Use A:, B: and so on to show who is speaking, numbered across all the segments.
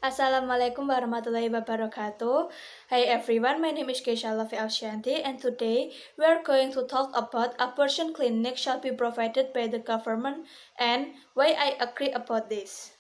A: Assalamualaikum warahmatullahi wabarakatuh. Hi everyone, my name is Kheisalovi Afsianti and today we are going to talk about abortion clinic shall be provided by the government and why I agree about this.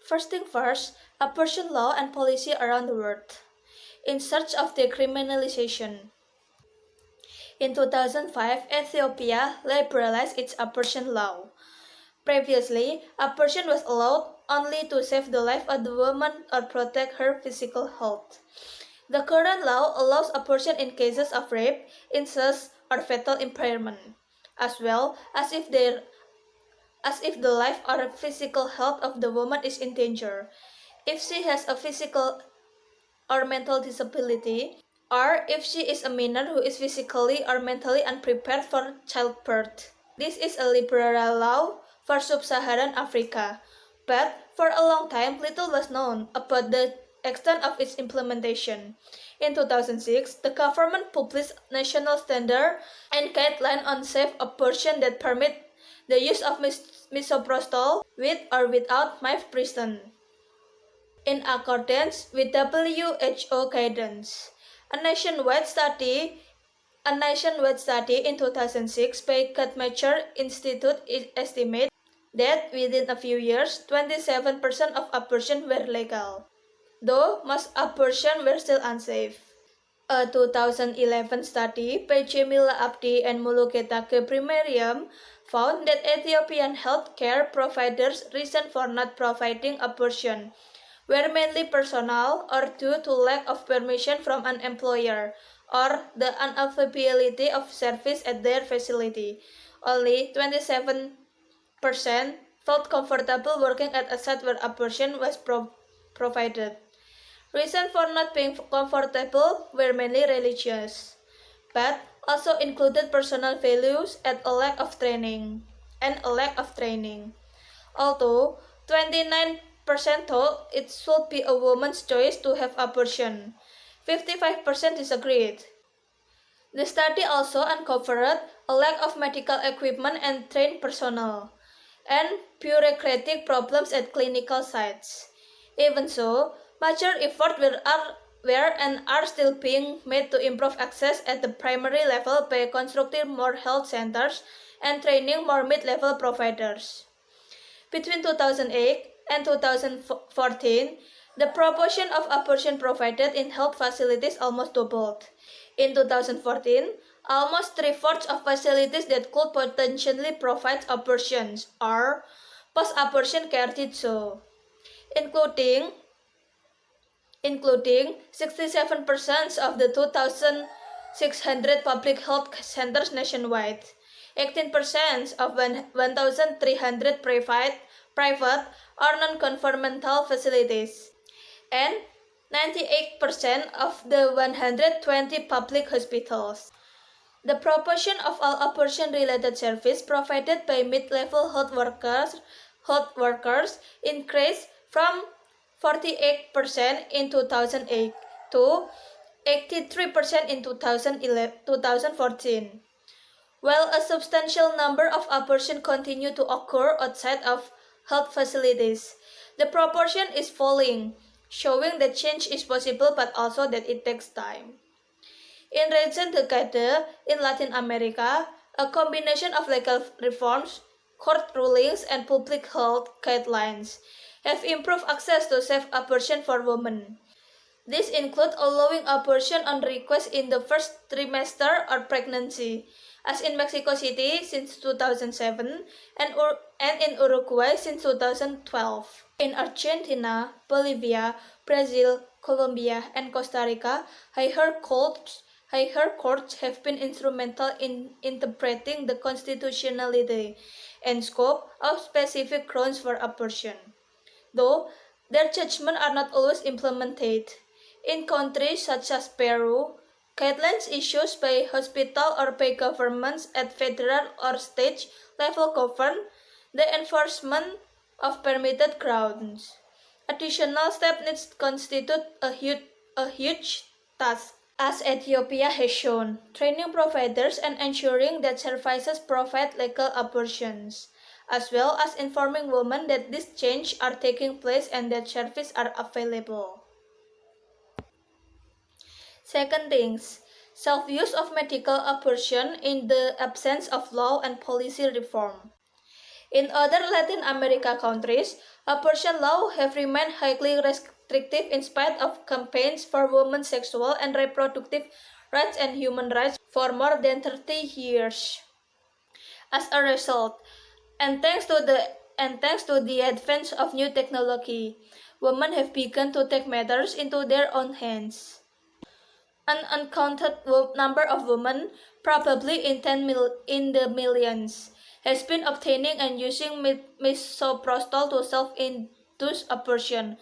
A: First thing first, abortion law and policy around the world. In search of decriminalization. In 2005, Ethiopia liberalized its abortion law. Previously, abortion was allowed only to save the life of the woman or protect her physical health. The current law allows abortion in cases of rape, incest, or fetal impairment, as well as if the life or physical health of the woman is in danger, if she has a physical or mental disability, or if she is a minor who is physically or mentally unprepared for childbirth. This is a liberal law for sub-Saharan Africa, but for a long time little was known about the extent of its implementation. In 2006, the government published national standard and guideline on safe abortion that permit the use of misoprostol with or without mifepristone in accordance with WHO guidance. A nationwide study in 2006 by Guttmacher Institute estimates that within a few years, 27% of abortions were legal, though most abortions were still unsafe. A 2011 study by Jamila Abdi and Mulugeta Gebrimariam found that Ethiopian healthcare providers' reason for not providing abortion were mainly personal or due to lack of permission from an employer or the unavailability of service at their facility. Only 27% felt comfortable working at a site where abortion was provided. Reasons for not being comfortable were mainly religious, but also included personal values and a lack of training. Although 29% thought it should be a woman's choice to have abortion, 55% disagreed. The study also uncovered a lack of medical equipment and trained personnel, and bureaucratic problems at clinical sites. Even so, major efforts were and are still being made to improve access at the primary level by constructing more health centers and training more mid-level providers. Between 2008 and 2014, the proportion of abortion provided in health facilities almost doubled. In 2014, almost three-fourths of facilities that could potentially provide abortions or post-abortion care did so, including 67% of the 2,600 public health centers nationwide, 18% of 1,300 private or non-governmental facilities, and 98% of the 120 public hospitals. The proportion of all abortion-related service provided by mid-level health workers increased from 48% in 2008 to 83% in 2014. While a substantial number of abortions continue to occur outside of health facilities, the proportion is falling, showing that change is possible but also that it takes time. In recent decades in Latin America, a combination of legal reforms, court rulings, and public health guidelines have improved access to safe abortion for women. This includes allowing abortion on request in the first trimester or pregnancy, as in Mexico City since 2007 and in Uruguay since 2012. In Argentina, Bolivia, Brazil, Colombia, and Costa Rica, higher courts have been instrumental in interpreting the constitutionality and scope of specific grounds for abortion, though their judgments are not always implemented. In countries such as Peru, guidelines issued by hospital or by governments at federal or state level govern the enforcement of permitted grounds. Additional steps need constitute a huge task. As Ethiopia has shown, training providers and ensuring that services provide legal abortions as well as informing women that these changes are taking place and that services are available. Second things, self-use of medical abortion in the absence of law and policy reform. In other Latin America countries, abortion laws have remained highly restrictive in spite of campaigns for women's sexual and reproductive rights and human rights for more than 30 years. As a result, and thanks to the advance of new technology, women have begun to take matters into their own hands. An uncounted number of women, probably in the millions, has been obtaining and using misoprostol to self-induce abortion,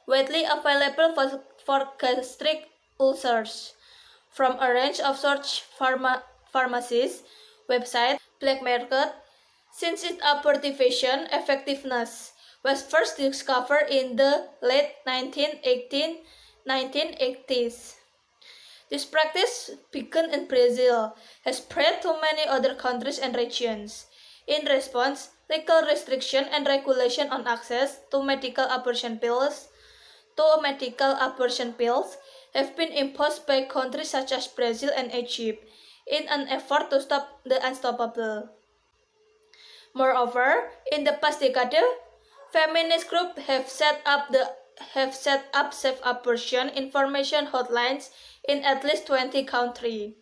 A: widely available for gastric ulcers, from a range of search pharmacies, websites, black market, since its abortifacient effectiveness was first discovered in the late 1980s. This practice, begun in Brazil, has spread to many other countries and regions. In response, legal restriction and regulation on access to medical abortion pills have been imposed by countries such as Brazil and Egypt in an effort to stop the unstoppable. Moreover, in the past decade, feminist groups have set up safe abortion information hotlines in at least 20 countries.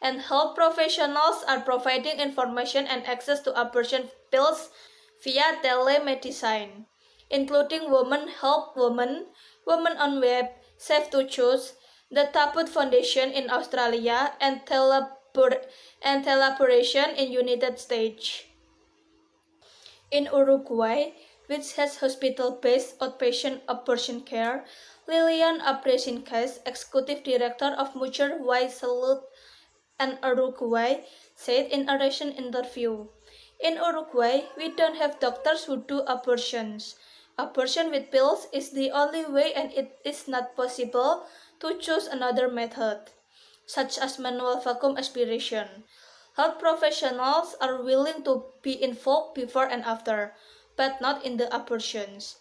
A: And health professionals are providing information and access to abortion pills via telemedicine, including Women Help Women, Women on Web, Safe to Choose, the Tabut Foundation in Australia, and Teleoperation in United States. In Uruguay, which has hospital-based outpatient abortion care, Lilian Abrasincas, executive director of Mujer y Salud in Uruguay, said in a recent interview, "In Uruguay, we don't have doctors who do abortions. Abortion with pills is the only way and it is not possible to choose another method, such as manual vacuum aspiration. Health professionals are willing to be involved before and after, but not in the abortions.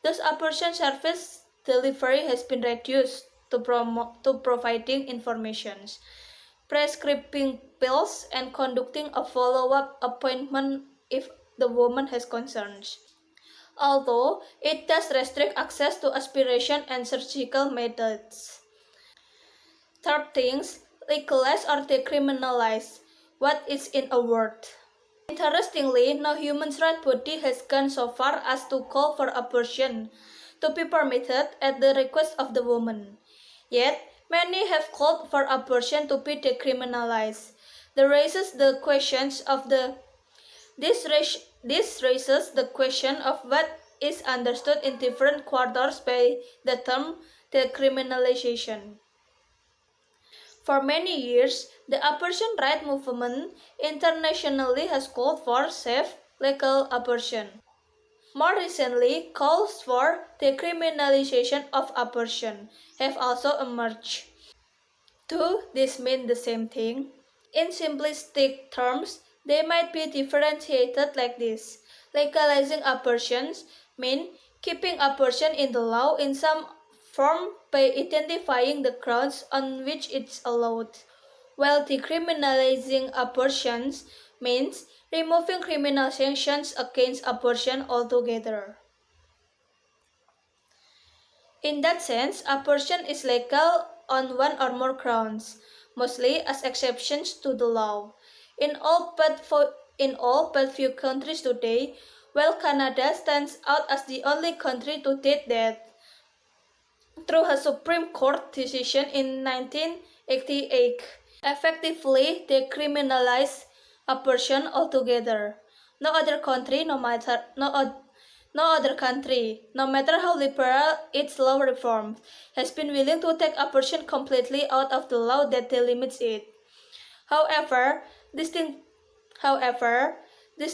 A: Thus, abortion service delivery has been reduced to providing information, prescribing pills, and conducting a follow-up appointment if the woman has concerns, although it does restrict access to aspiration and surgical methods." Third things, legalize or decriminalize. What is in a word? Interestingly, no human rights body has gone so far as to call for abortion to be permitted at the request of the woman. Yet, many have called for abortion to be decriminalized. This raises the question of what is understood in different quarters by the term decriminalization. For many years, the abortion rights movement internationally has called for safe, legal abortion. More recently, calls for decriminalization of abortion have also emerged. Do these mean the same thing? In simplistic terms, they might be differentiated like this. Legalizing abortions mean keeping abortion in the law in some form by identifying the grounds on which it's allowed, while decriminalizing abortions means removing criminal sanctions against abortion altogether. In that sense, abortion is legal on one or more grounds, mostly as exceptions to the law. In all but few countries today, while Canada stands out as the only country to date that, through a Supreme Court decision in 1988, effectively decriminalized abortion altogether. No other country, no matter how liberal its law reform, has been willing to take abortion completely out of the law that delimits it. However, this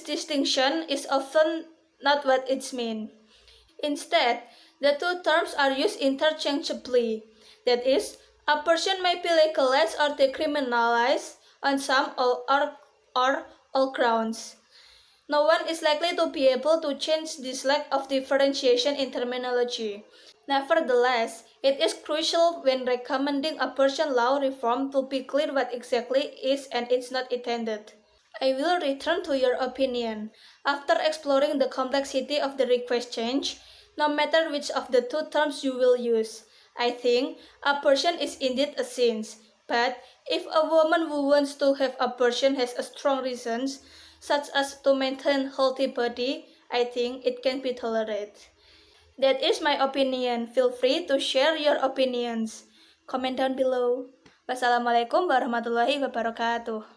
A: distinction is often not what it means. Instead, the two terms are used interchangeably. That is, abortion may be legalized or decriminalized on some or or all grounds. No one is likely to be able to change this lack of differentiation in terminology. Nevertheless, it is crucial when recommending abortion law reform to be clear what exactly is and is not intended. I will return to your opinion. After exploring the complexity of the request change, no matter which of the two terms you will use, I think abortion is indeed a sin. But if a woman who wants to have abortion has a strong reasons, such as to maintain healthy body, I think it can be tolerated. That is my opinion. Feel free to share your opinions. Comment down below. Wassalamualaikum warahmatullahi wabarakatuh.